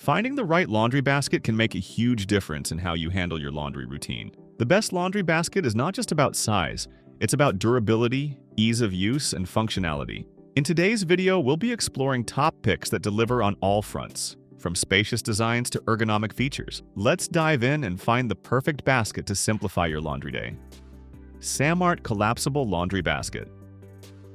Finding the right laundry basket can make a huge difference in how you handle your laundry routine. The best laundry basket is not just about size, it's about durability, ease of use, and functionality. In today's video, we'll be exploring top picks that deliver on all fronts, from spacious designs to ergonomic features. Let's dive in and find the perfect basket to simplify your laundry day. Samart Collapsible Laundry Basket.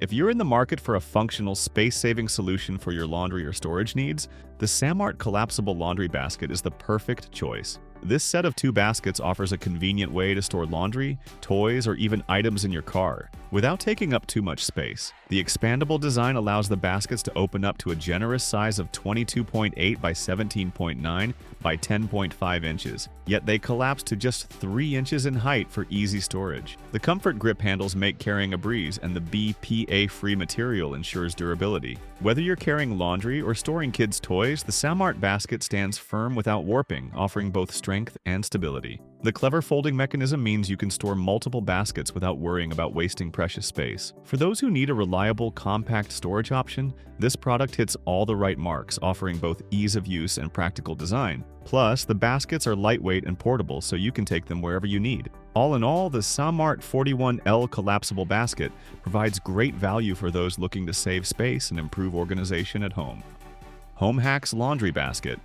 If you're in the market for a functional, space-saving solution for your laundry or storage needs, the Samart Collapsible Laundry Basket is the perfect choice. This set of two baskets offers a convenient way to store laundry, toys, or even items in your car, without taking up too much space. The expandable design allows the baskets to open up to a generous size of 22.8 by 17.9 by 10.5 inches, yet they collapse to just 3 inches in height for easy storage. The comfort grip handles make carrying a breeze, and the BPA-free material ensures durability. Whether you're carrying laundry or storing kids' toys, the Samart basket stands firm without warping, offering both strength and stability. The clever folding mechanism means you can store multiple baskets without worrying about wasting precious space. For those who need a reliable, compact storage option, this product hits all the right marks, offering both ease of use and practical design. Plus, the baskets are lightweight and portable, so you can take them wherever you need. All in all, the Samart 41L Collapsible Basket provides great value for those looking to save space and improve organization at home. Home Hacks Laundry Basket.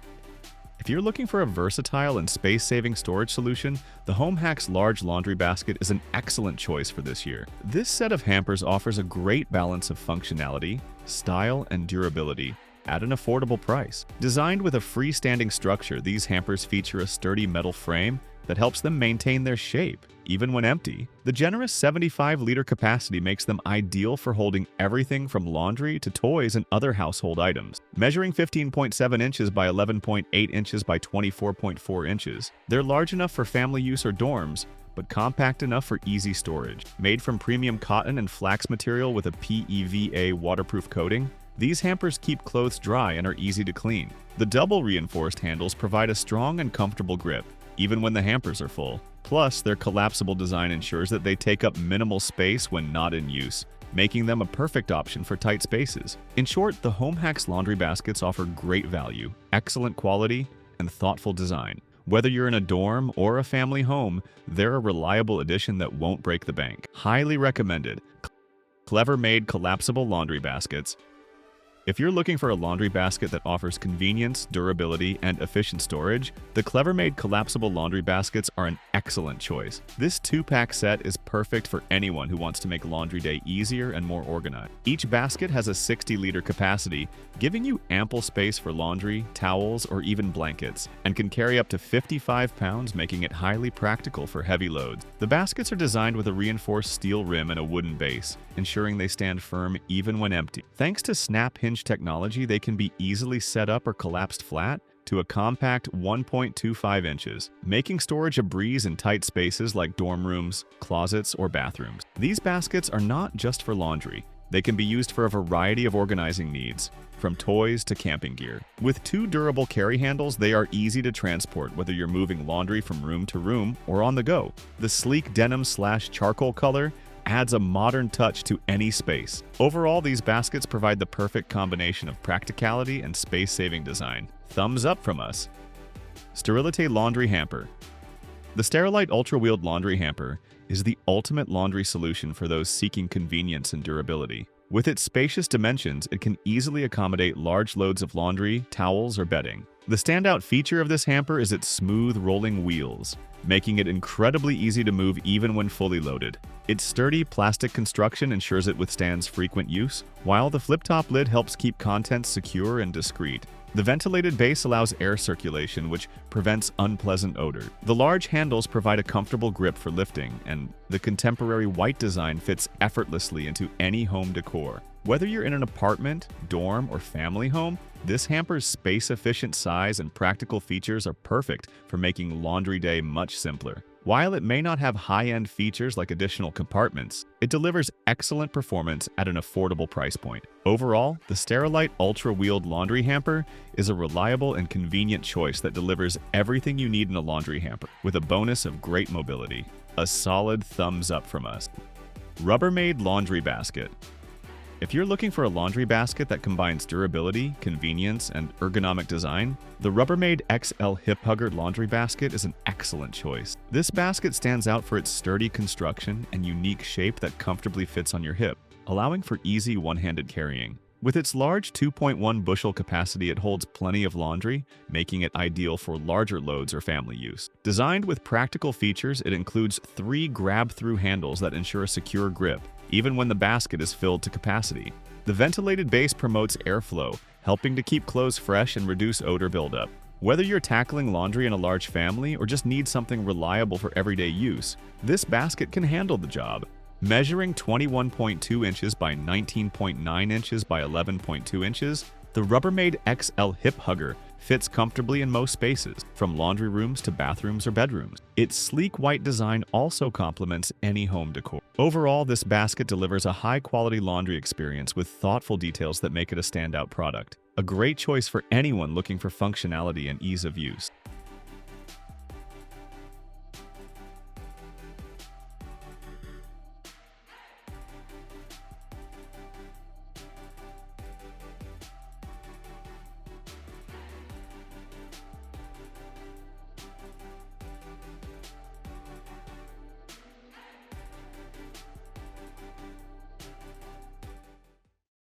If you're looking for a versatile and space-saving storage solution, the Home Hacks Large Laundry Basket is an excellent choice for this year. This set of hampers offers a great balance of functionality, style, and durability at an affordable price. Designed with a freestanding structure, these hampers feature a sturdy metal frame that helps them maintain their shape, even when empty. The generous 75-liter capacity makes them ideal for holding everything from laundry to toys and other household items. Measuring 15.7 inches by 11.8 inches by 24.4 inches, they're large enough for family use or dorms, but compact enough for easy storage. Made from premium cotton and flax material with a PEVA waterproof coating, these hampers keep clothes dry and are easy to clean. The double reinforced handles provide a strong and comfortable grip, even when the hampers are full. Plus, their collapsible design ensures that they take up minimal space when not in use, making them a perfect option for tight spaces. In short, the Home Hacks laundry baskets offer great value, excellent quality, and thoughtful design. Whether you're in a dorm or a family home, they're a reliable addition that won't break the bank. Highly recommended. Clever-made collapsible laundry baskets. If you're looking for a laundry basket that offers convenience, durability, and efficient storage, the clever-made collapsible laundry baskets are an excellent choice. This 2-pack set is perfect for anyone who wants to make laundry day easier and more organized. Each basket has a 60-liter capacity, giving you ample space for laundry, towels, or even blankets, and can carry up to 55 pounds, making it highly practical for heavy loads. The baskets are designed with a reinforced steel rim and a wooden base, ensuring they stand firm even when empty. Thanks to snap hinge technology, they can be easily set up or collapsed flat to a compact 1.25 inches, making storage a breeze in tight spaces like dorm rooms, closets, or bathrooms. These baskets are not just for laundry. They can be used for a variety of organizing needs, from toys to camping gear. With 2 durable carry handles, they are easy to transport whether you're moving laundry from room to room or on the go. The sleek denim/charcoal color adds a modern touch to any space. Overall, these baskets provide the perfect combination of practicality and space-saving design. Thumbs up from us. Sterilite Laundry Hamper. The Sterilite Ultra-Wheeled Laundry Hamper is the ultimate laundry solution for those seeking convenience and durability. With its spacious dimensions, it can easily accommodate large loads of laundry, towels, or bedding. The standout feature of this hamper is its smooth rolling wheels, making it incredibly easy to move even when fully loaded. Its sturdy plastic construction ensures it withstands frequent use, while the flip-top lid helps keep contents secure and discreet. The ventilated base allows air circulation, which prevents unpleasant odor. The large handles provide a comfortable grip for lifting, and the contemporary white design fits effortlessly into any home decor. Whether you're in an apartment, dorm, or family home, this hamper's space-efficient size and practical features are perfect for making laundry day much simpler. While it may not have high-end features like additional compartments, it delivers excellent performance at an affordable price point. Overall, the Sterilite Ultra-Wheeled Laundry Hamper is a reliable and convenient choice that delivers everything you need in a laundry hamper, with a bonus of great mobility. A solid thumbs up from us. Rubbermaid Laundry Basket. If you're looking for a laundry basket that combines durability, convenience, and ergonomic design, the Rubbermaid XL Hip Hugger laundry basket is an excellent choice. This basket stands out for its sturdy construction and unique shape that comfortably fits on your hip, allowing for easy one-handed carrying. With its large 2.1 bushel capacity, it holds plenty of laundry, making it ideal for larger loads or family use. Designed with practical features, it includes 3 grab-through handles that ensure a secure grip, even when the basket is filled to capacity. The ventilated base promotes airflow, helping to keep clothes fresh and reduce odor buildup. Whether you're tackling laundry in a large family or just need something reliable for everyday use, this basket can handle the job. Measuring 21.2 inches by 19.9 inches by 11.2 inches, the Rubbermaid XL Hip Hugger fits comfortably in most spaces, from laundry rooms to bathrooms or bedrooms. Its sleek white design also complements any home decor. Overall, this basket delivers a high-quality laundry experience with thoughtful details that make it a standout product. A great choice for anyone looking for functionality and ease of use.